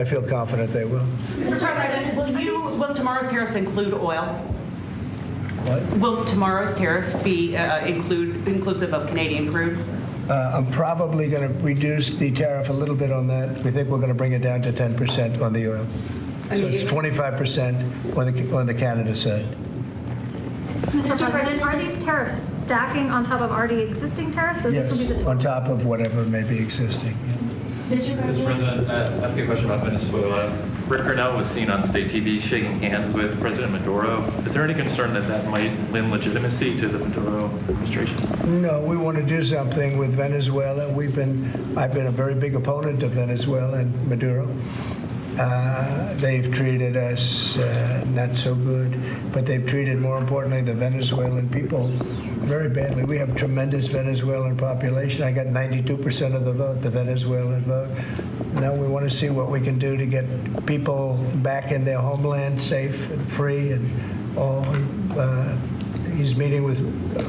I feel confident they will. Mr. President, will tomorrow's tariffs include oil? What? Will tomorrow's tariffs be inclusive of Canadian crude? I'm probably going to reduce the tariff a little bit on that. We think we're going to bring it down to 10% on the oil. So it's 25% on the Canada side. Mr. President, are these tariffs stacking on top of already existing tariffs? Or Yes, this will be the on top of whatever may be existing. Yeah. Mr. President, ask you a question about Venezuela. Rick Cornell was seen on state TV shaking hands with President Maduro. Is there any concern that that might lend legitimacy to the Maduro administration? No, we want to do something with Venezuela. I've been a very big opponent of Venezuela and Maduro. They've treated us not so good, but they've treated, more importantly, the Venezuelan people very badly. We have a tremendous Venezuelan population. I got 92% of the vote, the Venezuelan vote. Now we want to see what we can do to get people back in their homeland safe and free and all. He's meeting with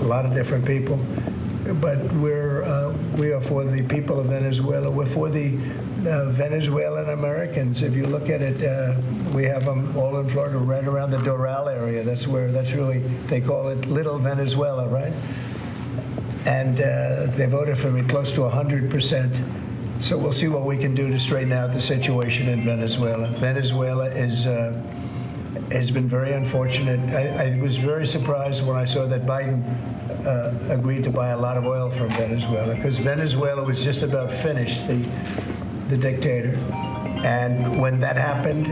a lot of different people, but we are for the people of Venezuela. We're for the Venezuelan Americans. If you look at it, we have them all in Florida, right around the Doral area. That's really, they call it Little Venezuela, right? And they voted for me close to 100%. So we'll see what we can do to straighten out the situation in Venezuela. Venezuela has been very unfortunate. I was very surprised when I saw that Biden agreed to buy a lot of oil from Venezuela, because Venezuela was just about finished, the dictator. And when that happened,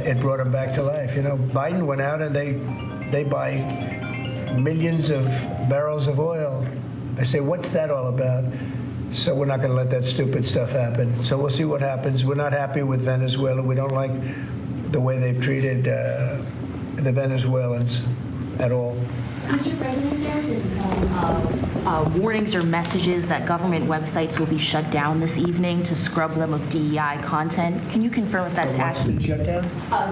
it brought him back to life. You know, Biden went out and they buy millions of barrels of oil. I say, what's that all about? So we're not going to let that stupid stuff happen. So we'll see what happens. We're not happy with Venezuela. We don't like the way they've treated the Venezuelans at all. Mr. President, there have been some warnings or messages that government websites will be shut down this evening to scrub them of DEI content. Can you confirm if that's accurate? Shut down?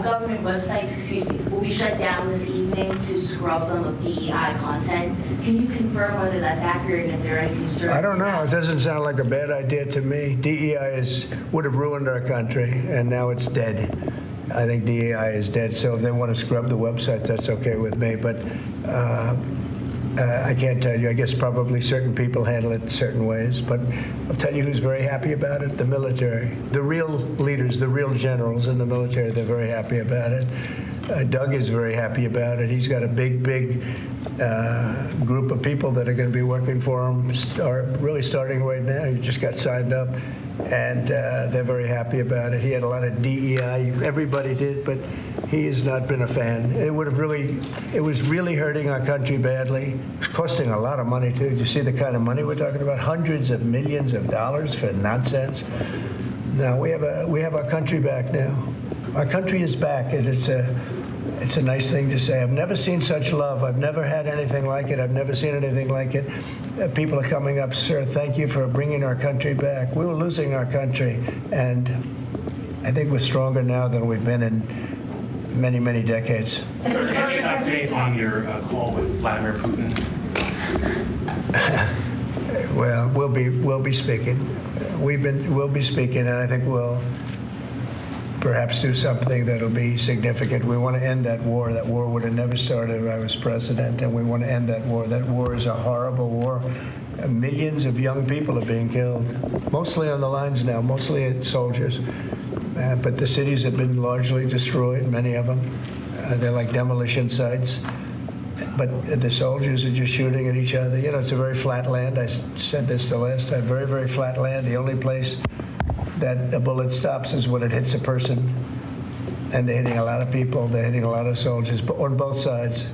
Government websites, will be shut down this evening to scrub them of DEI content. Can you confirm whether that's accurate and if there are any concerns? I don't know. It doesn't sound like a bad idea to me. DEI would have ruined our country, and now it's dead. I think DEI is dead, so if they want to scrub the websites, that's okay with me. But I can't tell you. I guess probably certain people handle it certain ways. But I'll tell you who's very happy about it: the military. The real leaders, the real generals in the military, they're very happy about it. Doug is very happy about it. He's got a big group of people that are going to be working for him, really starting right now. He just got signed up. And they're very happy about it. He had a lot of DEI. Everybody did, but he has not been a fan. It was really hurting our country badly. It's costing a lot of money too. Do you see the kind of money we're talking about? Hundreds of millions of dollars for nonsense. Now we have our country back now. Our country is back, and it's a nice thing to say. I've never seen such love. I've never had anything like it. I've never seen anything like it. People are coming up, sir, thank you for bringing our country back. We were losing our country, and I think we're stronger now than we've been in many, many decades. Any update on your call with Vladimir Putin? Well, we'll be speaking. We'll be speaking, and I think we'll perhaps do something that'll be significant. We want to end that war. That war would have never started if I was president, and we want to end that war. That war is a horrible war. Millions of young people are being killed, mostly on the lines now, mostly soldiers. But the cities have been largely destroyed, many of them. They're like demolition sites. But the soldiers are just shooting at each other. You know, it's a very flat land. I said this the last time, very, very flat land. The only place that a bullet stops is when it hits a person. And they're hitting a lot of people. They're hitting a lot of soldiers on both sides.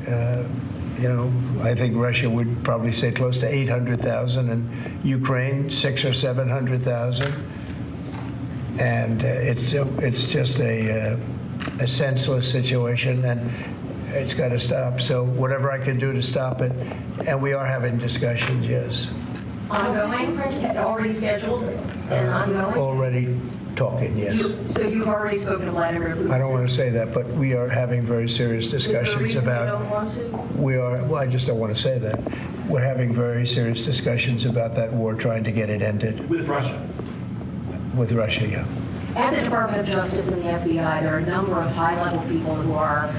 You know, I think Russia would probably say close to 800,000, and Ukraine 600,000 or 700,000. And it's just a senseless situation, and it's got to stop. So whatever I can do to stop it, and we are having discussions, yes. Ongoing, President, already scheduled and ongoing? Already talking, yes. So you've already spoken to Vladimir Putin? I don't want to say that, but we are having very serious discussions about. You don't want to? We are. Well, I just don't want to say that. We're having very serious discussions about that war, trying to get it ended. With Russia? With Russia, yeah. At the Department of Justice and the FBI, there are a number of high-level people who are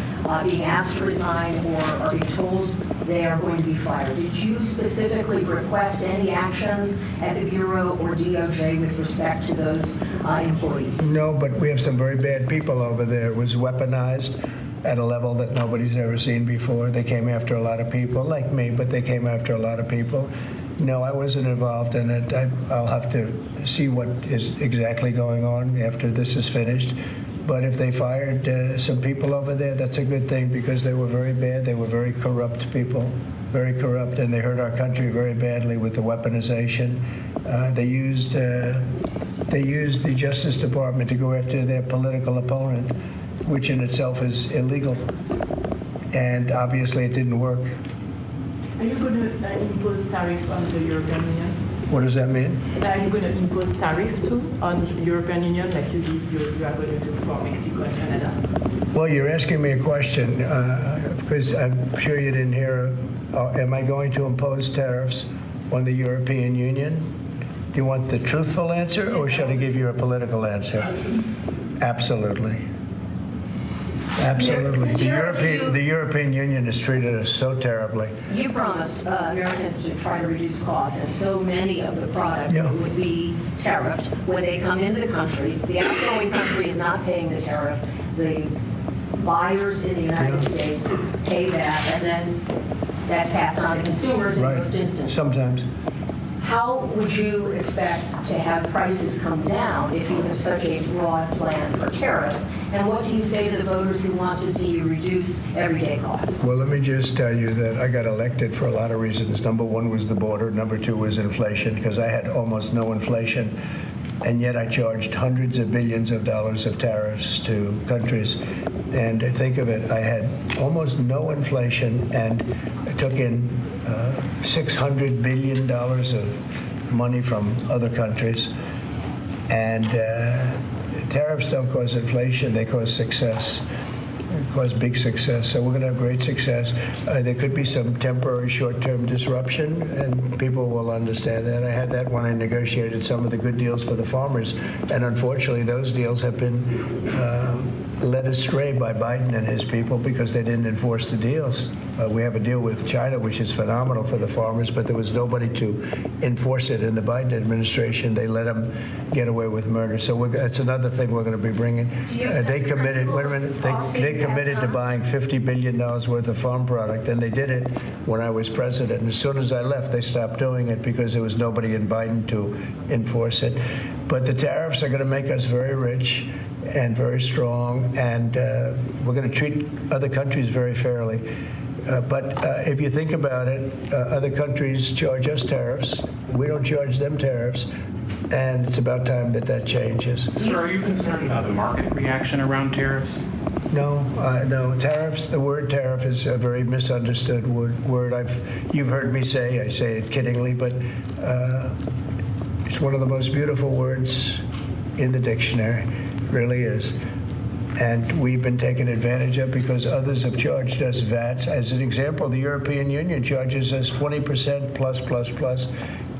being asked to resign or are being told they are going to be fired. Did you specifically request any actions at the Bureau or DOJ with respect to those employees? No, but we have some very bad people over there. It was weaponized at a level that nobody's ever seen before. They came after a lot of people, like me, but they came after a lot of people. No, I wasn't involved in it. I'll have to see what is exactly going on after this is finished. But if they fired some people over there, that's a good thing because they were very bad. They were very corrupt people, very corrupt, and they hurt our country very badly with the weaponization. They used the Justice Department to go after their political opponent, which in itself is illegal. And obviously it didn't work. Are you going to impose tariff on the European Union? What does that mean? Are you going to impose tariff too on the European Union like you are going to do for Mexico and Canada? Well, you're asking me a question because I'm sure you didn't hear. Am I going to impose tariffs on the European Union? Do you want the truthful answer or should I give you a political answer? Absolutely. Absolutely. The European Union has treated us so terribly. You promised Americans to try to reduce costs, and so many of the products would be tariffed when they come into the country. The outgoing country is not paying the tariff. The buyers in the United States pay that, and then that's passed on to consumers in most instances. Sometimes. How would you expect to have prices come down if you have such a broad plan for tariffs? And what do you say to the voters who want to see you reduce everyday costs? Well, let me just tell you that I got elected for a lot of reasons. Number one was the border. Number two was inflation, because I had almost no inflation. And yet I charged hundreds of billions of dollars of tariffs to countries. And think of it, I had almost no inflation and I took in $600 billion of money from other countries. And tariffs don't cause inflation, they cause success. Cause big success. So we're going to have great success. There could be some temporary short-term disruption, and people will understand that. I had that when I negotiated some of the good deals for the farmers, and unfortunately those deals have been led astray by Biden and his people because they didn't enforce the deals. We have a deal with China, which is phenomenal for the farmers, but there was nobody to enforce it in the Biden administration. They let them get away with murder. So that's another thing we're going to be bringing. They committed. Wait a minute. They committed to buying $50 billion worth of farm product, and they did it when I was president. And as soon as I left, they stopped doing it because there was nobody in Biden to enforce it. But the tariffs are going to make us very rich and very strong, and we're going to treat other countries very fairly. But if you think about it, other countries charge us tariffs. We don't charge them tariffs, and it's about time that that changes. Sir, are you concerned about the market reaction around tariffs? No, no. Tariffs, the word tariff is a very misunderstood word. You've heard me say, I say it kiddingly, but it's one of the most beautiful words in the dictionary. It really is. And we've been taken advantage of because others have charged us VATs. As an example, the European Union charges us 20% plus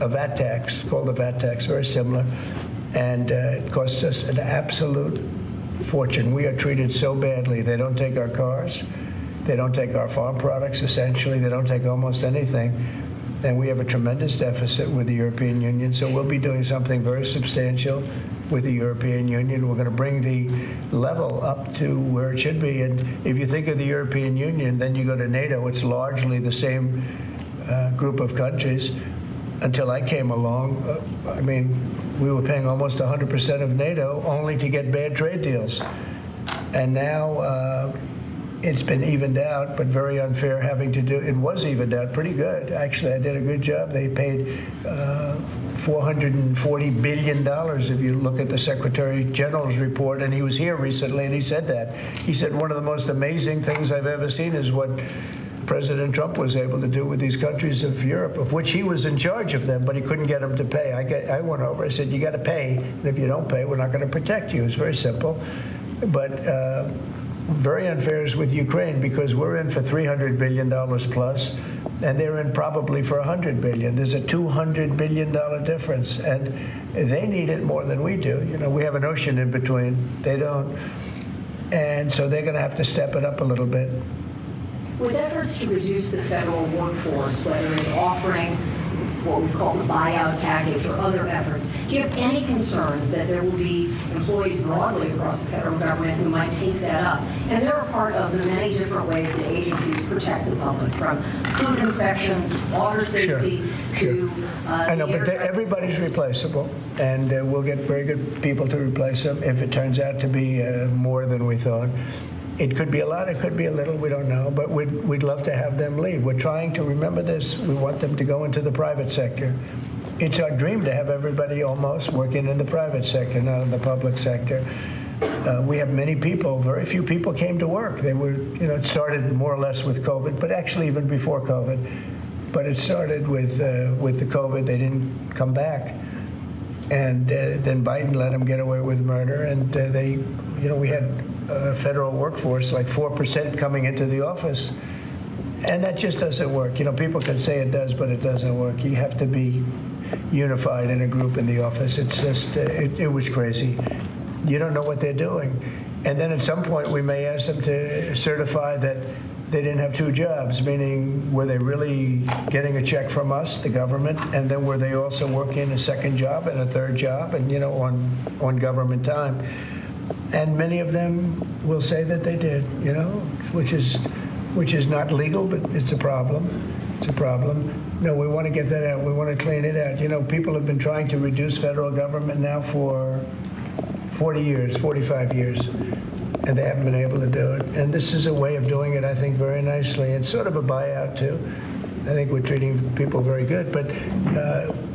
a VAT tax, called a VAT tax, very similar. And it costs us an absolute fortune. We are treated so badly. They don't take our cars. They don't take our farm products, essentially. They don't take almost anything. And we have a tremendous deficit with the European Union. So we'll be doing something very substantial with the European Union. We're going to bring the level up to where it should be. And if you think of the European Union, then you go to NATO. It's largely the same group of countries. Until I came along, I mean, we were paying almost 100% of NATO only to get bad trade deals. And now it's been evened out, but very unfair having to do, it was evened out pretty good. Actually, I did a good job. They paid $440 billion if you look at the Secretary General's report, and he was here recently and he said that. He said one of the most amazing things I've ever seen is what President Trump was able to do with these countries of Europe, of which he was in charge of them, but he couldn't get them to pay. I went over, I said, you got to pay, and if you don't pay, we're not going to protect you. It's very simple. But very unfair is with Ukraine because we're in for $300 billion plus, and they're in probably for $100 billion. There's a $200 billion difference, and they need it more than we do. You know, we have an ocean in between. They don't. And so they're going to have to step it up a little bit. With efforts to reduce the federal workforce, whether it's offering what we call the buyout package or other efforts, do you have any concerns that there will be employees broadly across the federal government who might take that up? And they're a part of the many different ways that agencies protect the public, from food inspections, to water safety, to I know, but everybody's replaceable, and we'll get very good people to replace them if it turns out to be more than we thought. It could be a lot, it could be a little, we don't know, but we'd love to have them leave. We're trying to remember this. We want them to go into the private sector. It's our dream to have everybody almost working in the private sector, not in the public sector. We have many people, very few people came to work. They were, you know, it started more or less with COVID, but actually even before COVID. But it started with the COVID, they didn't come back. And then Biden let them get away with murder, and they, you know, we had federal workforce, like 4% coming into the office. And that just doesn't work. You know, people can say it does, but it doesn't work. You have to be unified in a group in the office. It's just, it was crazy. You don't know what they're doing. And then at some point, we may ask them to certify that they didn't have two jobs, meaning were they really getting a check from us, the government, and then were they also working a second job and a third job and, you know, on government time? And many of them will say that they did, you know, which is not legal, but it's a problem. It's a problem. No, we want to get that out. We want to clean it out. You know, people have been trying to reduce federal government now for 40 years, 45 years, and they haven't been able to do it. And this is a way of doing it, I think, very nicely. It's sort of a buyout, too. I think we're treating people very good. But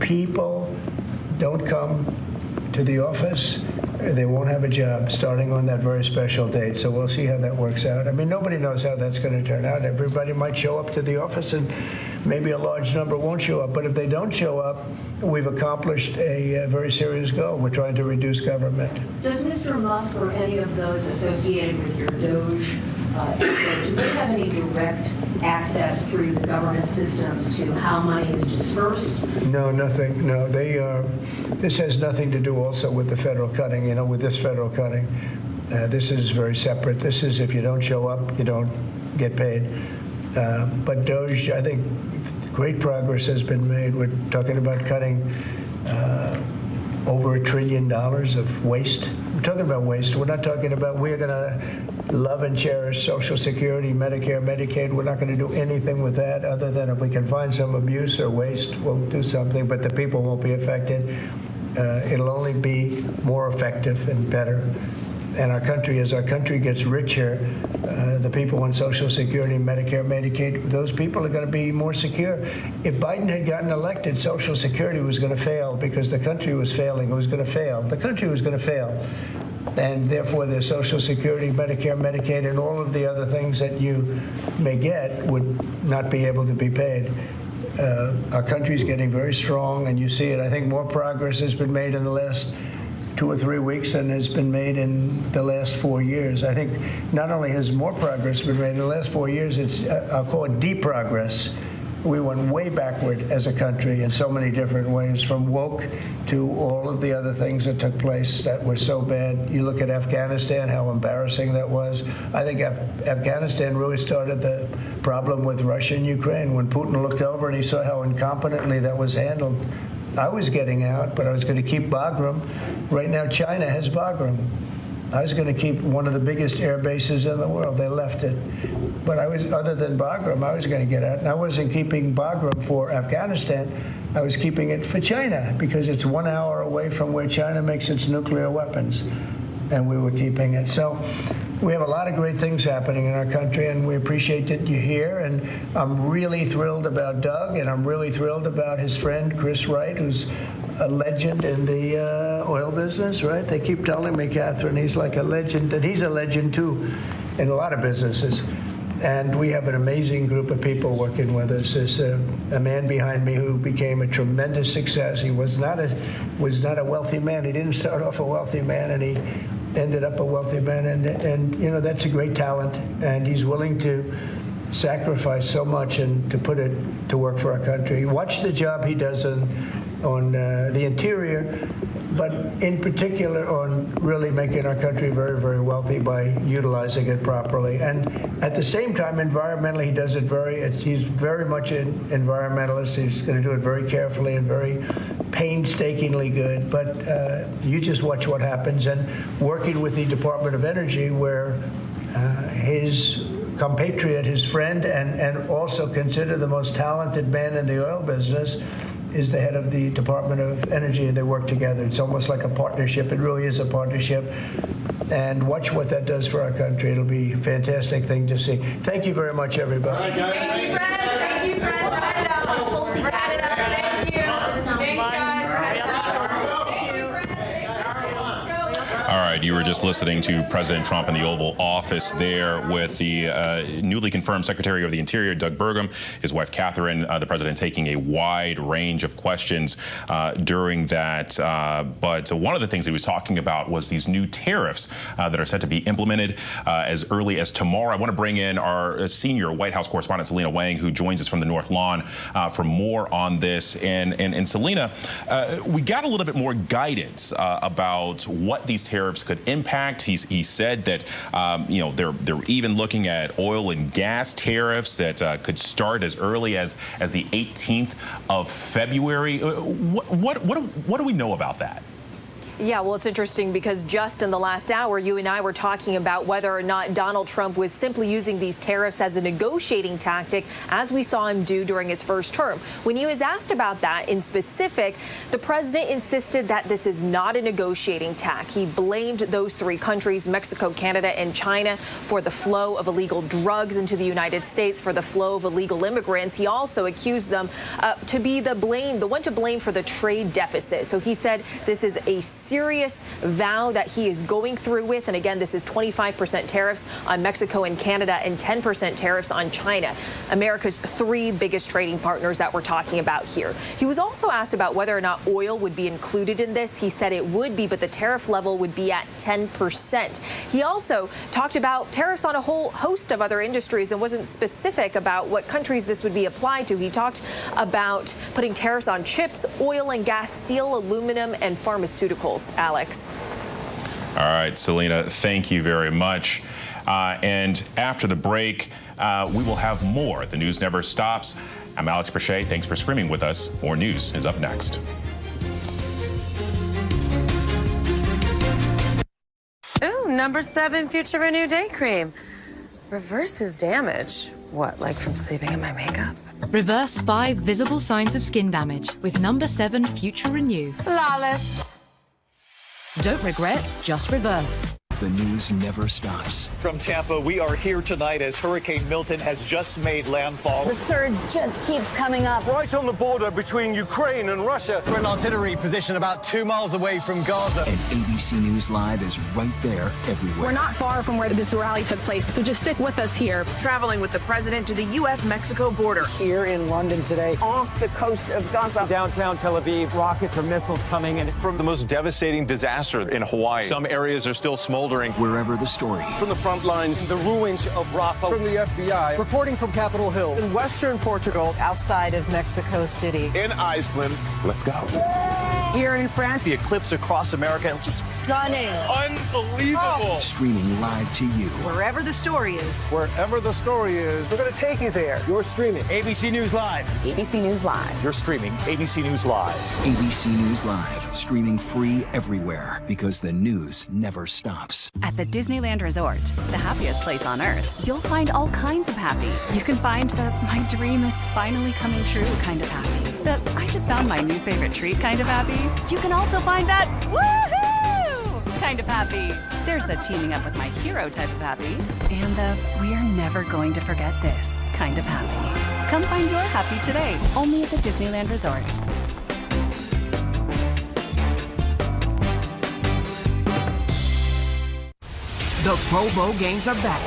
people don't come to the office. They won't have a job starting on that very special date. So we'll see how that works out. I mean, nobody knows how that's going to turn out. Everybody might show up to the office, and maybe a large number won't show up. But if they don't show up, we've accomplished a very serious goal. We're trying to reduce government. Does Mr. Musk or any of those associated with your DOJ effort, do they have any direct access through the government systems to how money is dispersed? No, nothing. No, they are. This has nothing to do also with the federal cutting. You know, with this federal cutting, this is very separate. This is if you don't show up, you don't get paid. But DOJ, I think, great progress has been made. We're talking about cutting over $1 trillion of waste. We're talking about waste. We're not talking about we're going to love and cherish Social Security, Medicare, Medicaid. We're not going to do anything with that other than if we can find some abuse or waste, we'll do something, but the people won't be affected. It'll only be more effective and better. And our country, as our country gets richer, the people on Social Security, Medicare, Medicaid, those people are going to be more secure. If Biden had gotten elected, Social Security was going to fail because the country was failing. It was going to fail. The country was going to fail. And therefore, the Social Security, Medicare, Medicaid, and all of the other things that you may get would not be able to be paid. Our country's getting very strong, and you see it. I think more progress has been made in the last 2 or 3 weeks than has been made in the last 4 years. I think not only has more progress been made in the last 4 years, it's, I'll call it deprogress. We went way backward as a country in so many different ways, from woke to all of the other things that took place that were so bad. You look at Afghanistan, how embarrassing that was. I think Afghanistan really started the problem with Russia and Ukraine. When Putin looked over and he saw how incompetently that was handled, I was getting out, but I was going to keep Bagram. Right now, China has Bagram. I was going to keep one of the biggest air bases in the world. They left it. But I was, other than Bagram, I was going to get out. And I wasn't keeping Bagram for Afghanistan. I was keeping it for China because it's 1 hour away from where China makes its nuclear weapons. And we were keeping it. So we have a lot of great things happening in our country, and we appreciate that you're here. And I'm really thrilled about Doug, and I'm really thrilled about his friend, Chris Wright, who's a legend in the oil business, right? They keep telling me, Catherine, he's like a legend, and he's a legend, too, in a lot of businesses. And we have an amazing group of people working with us. There's a man behind me who became a tremendous success. He was not a wealthy man. He didn't start off a wealthy man, and he ended up a wealthy man, and you know, that's a great talent, and he's willing to sacrifice so much and to put it to work for our country. Watch the job he does on the interior, but in particular on really making our country very, very wealthy by utilizing it properly. And at the same time, environmentally, he does it he's very much an environmentalist. He's going to do it very carefully and very painstakingly good. But you just watch what happens. And working with the Department of Energy, where his compatriot, his friend, and also considered the most talented man in the oil business, is the head of the Department of Energy, and they work together. It's almost like a partnership. It really is a partnership. And watch what that does for our country. It'll be a fantastic thing to see. Thank you very much, everybody. Thank you, Fred. Thank you, Fred. Wrap it up. Tulsi, Wrap it up. Thank you. Thanks, guys. Thank you. All right, you were just listening to President Trump in the Oval Office there with the newly confirmed Secretary of the Interior, Doug Burgum, his wife, Catherine, the president taking a wide range of questions during that. But one of the things he was talking about was these new tariffs that are set to be implemented as early as tomorrow. I want to bring in our senior White House correspondent, Selena Wang, who joins us from the North Lawn for more on this. And Selena, we got a little bit more guidance about what these tariffs could impact. He said that you know, they're even looking at oil and gas tariffs that could start as early as the 18th of February. What do we know about that? Yeah, well, it's interesting because just in the last hour, you and I were talking about whether or not Donald Trump was simply using these tariffs as a negotiating tactic, as we saw him do during his first term. When he was asked about that in specific, the president insisted that this is not a negotiating tack. He blamed those three countries, Mexico, Canada, and China, for the flow of illegal drugs into the United States, for the flow of illegal immigrants. He also accused them to be the one to blame for the trade deficit. So he said this is a serious vow that he is going through with. And again, this is 25% tariffs on Mexico and Canada and 10% tariffs on China, America's three biggest trading partners that we're talking about here. He was also asked about whether or not oil would be included in this. He said it would be, but the tariff level would be at 10%. He also talked about tariffs on a whole host of other industries and wasn't specific about what countries this would be applied to. He talked about putting tariffs on chips, oil and gas, steel, aluminum, and pharmaceuticals. Alex. All right, Selena, thank you very much. And after the break, we will have more. The news never stops. I'm Alex Brachet. Thanks for streaming with us. More news is up next. Ooh, number 7 Future Renew Day Cream. Reverses damage. What, like from sleeping in my makeup? Reverse 5 visible signs of skin damage with number 7 Future Renew. Flawless. Don't regret, just reverse. The news never stops. From Tampa, we are here tonight as Hurricane Milton has just made landfall. The surge just keeps coming up. Right on the border between Ukraine and Russia. We're in artillery position about 2 miles away from Gaza. And ABC News Live is right there everywhere. We're not far from where this rally took place, so just stick with us here. Traveling with the president to the U.S.-Mexico border. Here in London today. Off the coast of Gaza. Downtown Tel Aviv, rockets or missiles coming in. From the most devastating disaster in Hawaii. Some areas are still smoldering. Wherever the story. From the front lines, the ruins of Rafah. From the FBI. Reporting from Capitol Hill. In western Portugal, outside of Mexico City. In Iceland. Let's go. Here in France. The eclipse across America. Just stunning. Unbelievable. Oh. Streaming live to you. Wherever the story is. Wherever the story is. We're going to take you there. You're streaming. ABC News Live. ABC News Live. You're streaming ABC News Live. ABC News Live. Streaming free everywhere because the news never stops. At the Disneyland Resort, the happiest place on earth, you'll find all kinds of happy. You can find the my dream is finally coming true kind of happy. The I just found my new favorite treat kind of happy. You can also find that woohoo kind of happy. There's the teaming up with my hero type of happy. And the we're never going to forget this kind of happy. Come find your happy today, only at the Disneyland Resort. The Pro Bowl games are back.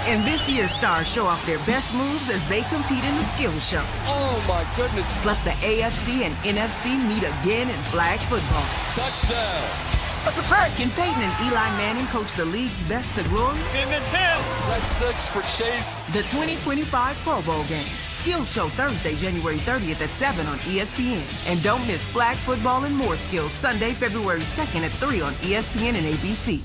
And this year's stars show off their best moves as they compete in the Skills Show. Oh, my goodness. Plus, the AFC and NFC meet again in flag football. Touchdown. Can Peyton and Eli Manning coach the league's best to glory? In the 10. That's 6 for Chase. The 2025 Pro Bowl games. Skill Show Thursday, January 30th at 7 on ESPN. And don't miss flag football and more skills Sunday, February 2nd at 3 on ESPN and ABC.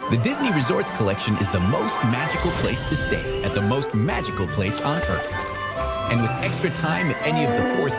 The Disney Resorts Collection is the most magical place to stay at the most magical place on Earth. And with extra time at any of the 4 themes,